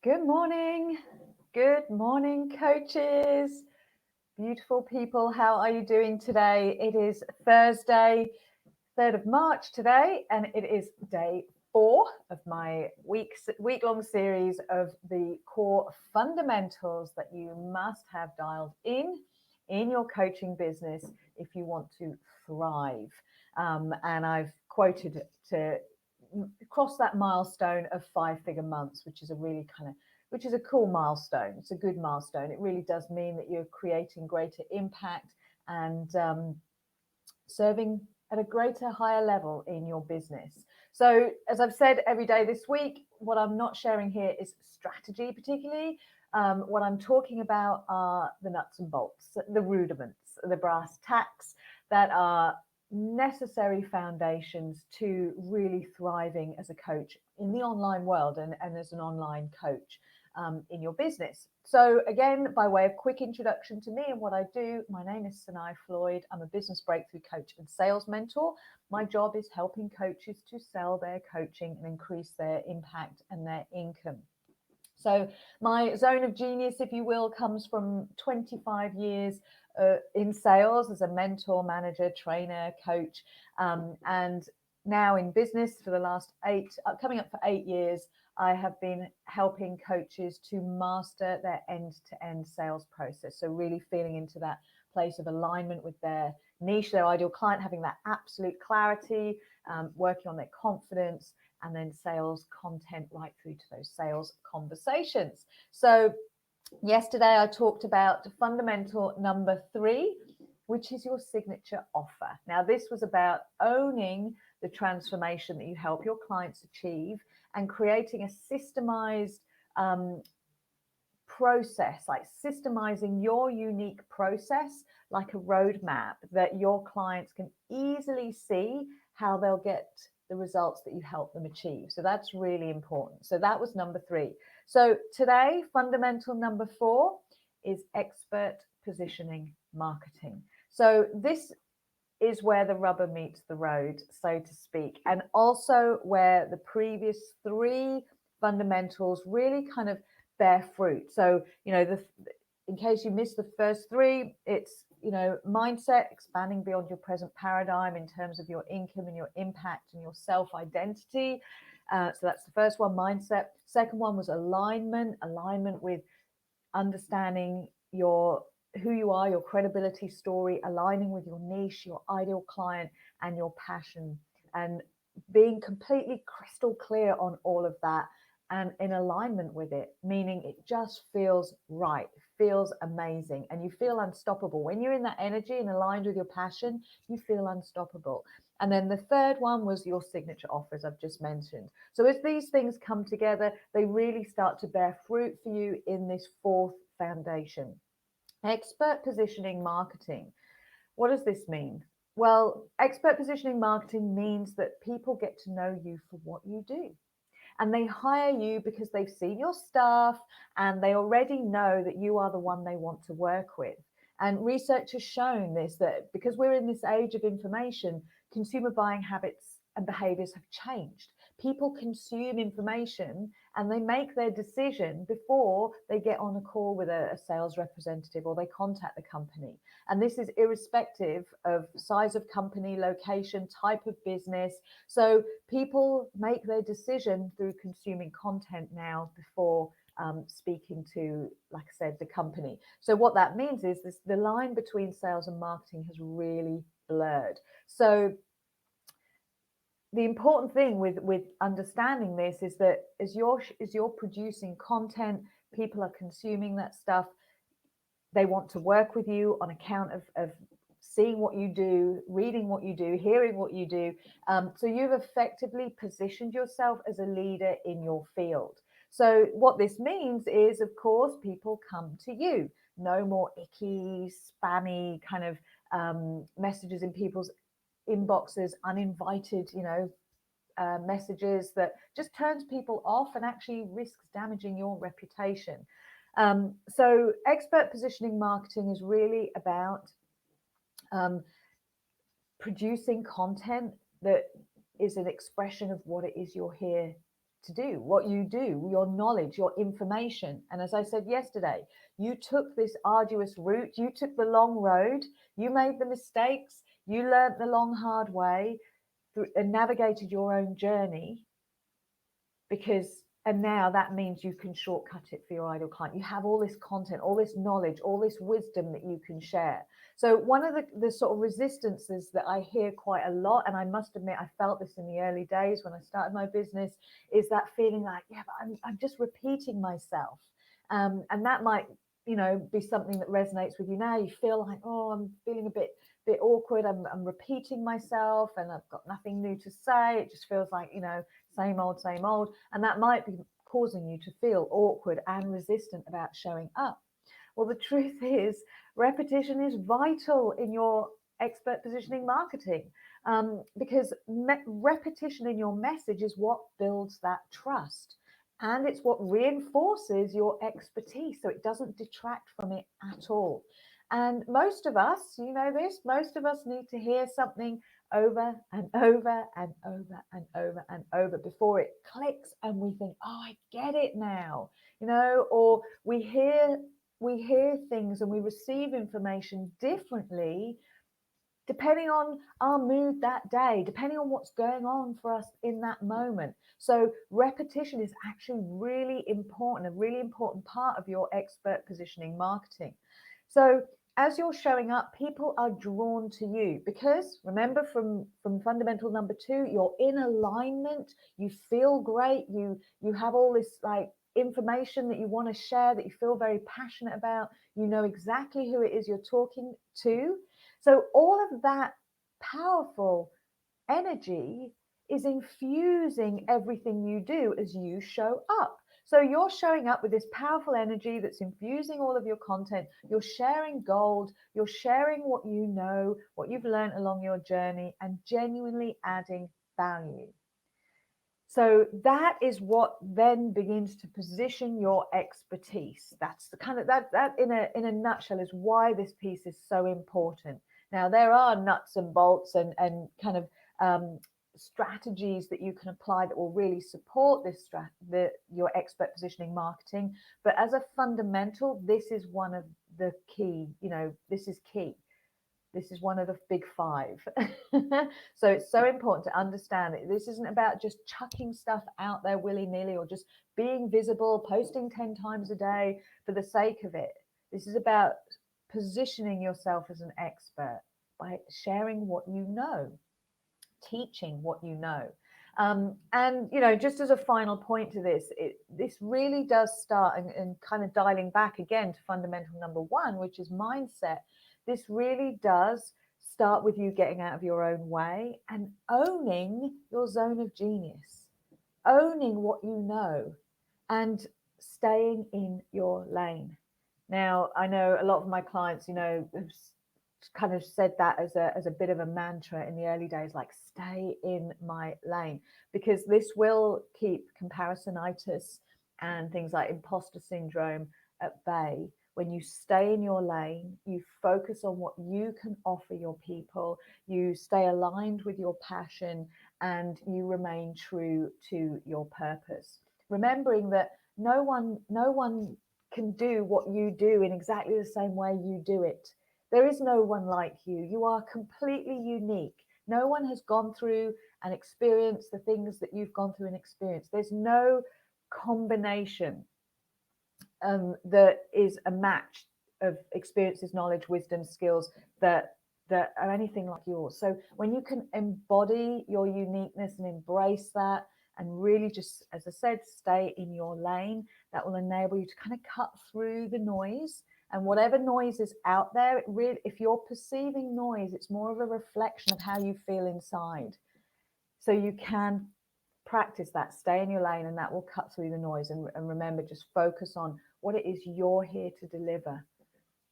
Good morning. Good morning, coaches. Beautiful people, how are you doing today? It is Thursday, 3rd of March today, and it is day 4 of my week-long series of the core fundamentals that you must have dialed in your coaching business if you want to thrive. And I've quoted to cross that milestone of 5-figure months, which is a really which is a cool milestone. It's a good milestone. It really does mean that you're creating greater impact and serving at a greater, higher level in your business. So, as I've said every day this week, what I'm not sharing here is strategy, particularly. What I'm talking about are the nuts and bolts, the rudiments, the brass tacks that are necessary foundations to really thriving as a coach in the online world and as an online coach in your business. So again, by way of quick introduction to me and what I do, my name is Sanae Floyd. I'm a business breakthrough coach and sales mentor. My job is helping coaches to sell their coaching and increase their impact and their income. So my zone of genius, if you will, comes from 25 years in sales as a mentor, manager, trainer, coach, and now in business for the last coming up for 8 years. I have been helping coaches to master their end-to-end sales process. So really feeling into that place of alignment with their niche, their ideal client, having that absolute clarity, working on their confidence, and then sales content right through to those sales conversations. So yesterday I talked about fundamental number 3, which is your signature offer. Now, this was about owning the transformation that you help your clients achieve and creating a systemized process, like systemizing your unique process like a roadmap that your clients can easily see how they'll get the results that you help them achieve. So that's really important. So that was number 3. So today, fundamental number 4 is expert positioning marketing. So this is where the rubber meets the road, so to speak, and also where the previous 3 fundamentals really kind of bear fruit. So, in case you missed the first 3, it's, mindset, expanding beyond your present paradigm in terms of your income and your impact and your self-identity. So that's the first one, mindset. Second one was alignment with understanding who you are, your credibility story, aligning with your niche, your ideal client, and your passion, and being completely crystal clear on all of that and in alignment with it, meaning it just feels right, feels amazing, and you feel unstoppable. When you're in that energy and aligned with your passion, you feel unstoppable. And then the third one was your signature offers I've just mentioned. So as these things come together, they really start to bear fruit for you in this 4th foundation. Expert positioning marketing. What does this mean? Well, expert positioning marketing means that people get to know you for what you do. And they hire you because they've seen your stuff and they already know that you are the one they want to work with. And research has shown this, that because we're in this age of information, consumer buying habits and behaviors have changed. People consume information and they make their decision before they get on a call with a sales representative or they contact the company. And this is irrespective of size of company, location, type of business. So people make their decision through consuming content now before speaking to, like I said, the company. So what that means is the line between sales and marketing has really blurred. So the important thing with understanding this is that as you're producing content, people are consuming that stuff. They want to work with you on account of seeing what you do, reading what you do, hearing what you do. So you've effectively positioned yourself as a leader in your field. So what this means is, of course, people come to you. No more icky, spammy kind of messages in people's inboxes, uninvited, messages that just turns people off and actually risks damaging your reputation. So expert positioning marketing is really about producing content that is an expression of what it is you're here to do, what you do, your knowledge, your information. And as I said yesterday, you took this arduous route, you took the long road, you made the mistakes, you learned the long, hard way and navigated your own journey and now that means you can shortcut it for your ideal client. You have all this content, all this knowledge, all this wisdom that you can share. So one of the sort of resistances that I hear quite a lot, and I must admit I felt this in the early days when I started my business, is that feeling like, yeah, but I'm just repeating myself. And that might, be something that resonates with you now. You feel like, oh, I'm feeling a bit awkward. I'm repeating myself and I've got nothing new to say. It just feels like, same old, and that might be causing you to feel awkward and resistant about showing up. Well, the truth is repetition is vital in your expert positioning marketing, because repetition in your message is what builds that trust, and it's what reinforces your expertise, so it doesn't detract from it at all. And most of us, most of us need to hear something over and over and over and over and over before it clicks and we think, oh, I get it now, or we hear things and we receive information differently depending on our mood that day, depending on what's going on for us in that moment. So repetition is actually really important, a really important part of your expert positioning marketing. So as you're showing up, people are drawn to you because, remember, from fundamental number 2, you're in alignment, you feel great, you have all this information that you want to share, that you feel very passionate about, you know exactly who it is you're talking to. So all of that powerful energy is infusing everything you do as you show up. So you're showing up with this powerful energy that's infusing all of your content. You're sharing gold. You're sharing what you know, what you've learned along your journey, and genuinely adding value. So that is what then begins to position your expertise. That's the kind of that in a nutshell is why this piece is so important. Now there are nuts and bolts and kind of strategies that you can apply that will really support this your expert positioning marketing. But as a fundamental, this is one of the key. This is key. This is one of the big 5. So it's so important to understand that this isn't about just chucking stuff out there willy-nilly or just being visible, posting 10 times a day for the sake of it. This is about positioning yourself as an expert by sharing what you know, teaching what you know. And just as a final point to this, this really does start and kind of dialing back again to fundamental number 1, which is mindset. This really does start with you getting out of your own way and owning your zone of genius, owning what you know, and staying in your lane. Now, I know a lot of my clients, have kind of said that as a bit of a mantra in the early days, like stay in my lane, because this will keep comparisonitis and things like imposter syndrome at bay. When you stay in your lane, you focus on what you can offer your people, you stay aligned with your passion, and you remain true to your purpose. Remembering that no one can do what you do in exactly the same way you do it. There is no one like you. You are completely unique. No one has gone through and experienced the things that you've gone through and experienced. There's no combination that is a match of experiences, knowledge, wisdom, skills that are anything like yours. So when you can embody your uniqueness and embrace that and really just, as I said, stay in your lane, that will enable you to kind of cut through the noise. And whatever noise is out there, if you're perceiving noise, it's more of a reflection of how you feel inside. So you can practice that, stay in your lane, and that will cut through the noise. And remember, just focus on what it is you're here to deliver,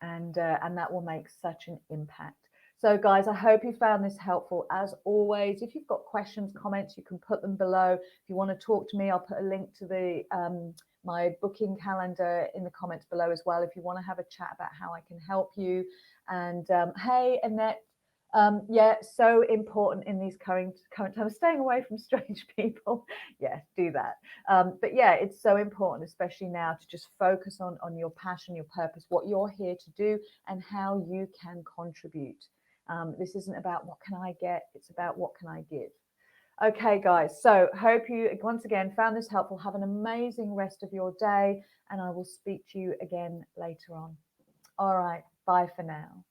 and that will make such an impact. So guys, I hope you found this helpful. As always, if you've got questions, comments, you can put them below. If you want to talk to me, I'll put a link to the my booking calendar in the comments below as well, if you want to have a chat about how I can help you. And hey, Annette, Yeah, so important in these current times. Staying away from strange people. Yeah, do that. But yeah, it's so important, especially now, to just focus on your passion, your purpose, what you're here to do, and how you can contribute. This isn't about what can I get; it's about what can I give. Okay, guys. So hope you once again found this helpful. Have an amazing rest of your day, and I will speak to you again later on. All right. Bye for now.